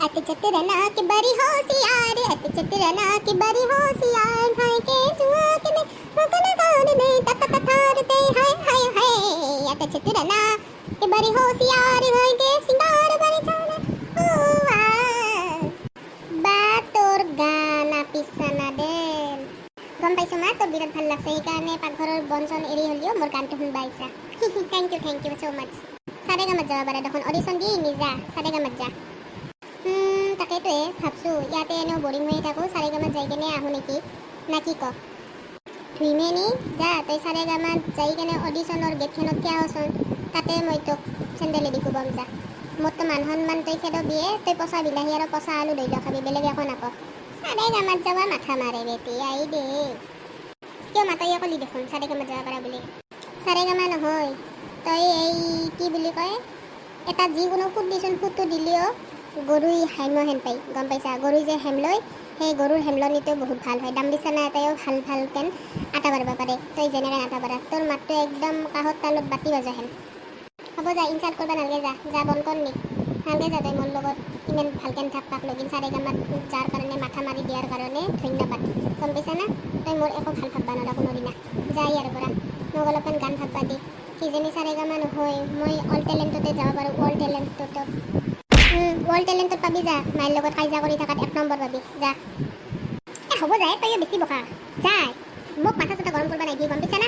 अति चतुरना के बड़ी होशियार, अति चतुरना के बड़ी होशियार, भाई के जुआ के में मुकन गान ने तक तथार दे हाय हाय हाय। अति चतुरना के बड़ी होशियार, भाई के सिंगार बड़ी जाने हुआ बात और गाना पिसना दे। গম পাইছো মা, তোৰ বিৰাট ভাল লাগছে, সেইকাৰণে পাকঘৰৰ বন চন এৰি হ'লেও মোৰ গানটো শুনবা আহিছা। থেংক ইউ ছ' মাছ। চাৰেগামাত যাব পাৰে দেখোন, অডিশ্যন দি নিজা চাৰেগামাত যা। তাকেতো ভাবছোঁ ইয়াতে এনেও বৰিং হৈ থাকোঁ, চাৰেগামাত যাই কেনে আহোঁ নেকি, না কি ক? ধুইমে নি যা, তই চাৰেগামাত যাই কেনে অডিশ্যনৰ গেটখনত থিয় হচোন, তাতে মই তোক চেণ্ডেলে দি কোবাম যা। মোৰতো মান সন্মান তই খেদবিয়ে, তই পচা বিলাহী আৰু পচা আলু ধৰি খাবি, বেলেগ একো নাপাওঁ। চাৰেগামাত যাবা মাথা মাৰে বেটি আই দে। কিয় মাতাই কলি দেখোন চাৰেগামাত যাব পাৰা বুলি। চাৰেগামা নহয়, তই এই কি বুলি কয়, এটা যিকোনো ফুট দিচোন, ফুটটো দিলেও গৰুই হেম হেন পাই, গম পাইছা? গৰুই যে হেম লয়, সেই গৰুৰ হেমলনিটো বহুত ভাল হয়। দাম দিছা না এটাইও ভাল ভাল পেন আটা বাঢ়িব পাৰে, তই যেনেকৈ আটা বাঢ়া। তোৰ মাতটো একদম কাঁহৰ তালত বাতি বাজা হেন। হ'ব যা, ইনচাল্ট কৰিব নালাগে, যা যা বন্ধ কৰ নি। নালাগে যা, তই মোৰ লগত ইমান ভালকৈ নাথাক লগিন। চাৰেগামাত যাৰ কাৰণে মাথা মাৰি দিয়াৰ কাৰণে ধন্যবাদ, গম পাইছা না? তই মোৰ একো ভাল ভাববা নলা কোনোদিনা। যা ইয়াৰ পৰা, মোক অলপমান গান ভাববা দি। কিজানি চাৰেগামা নহয়, মই অল টেলেণ্টতে যাব পাৰোঁ, অল টেলেণ্টত। ৱৰ্ল্ড টেলেণ্টত পাবি যা, মাইৰ লগত কাজিয়া কৰি থাকাত 1 নম্বৰ পাবি যা। হ'ব যায়, তই বেছি বকা যায়, মোক মাথা চাথা গৰম কৰিব নাহিবি, গম পাইছা না?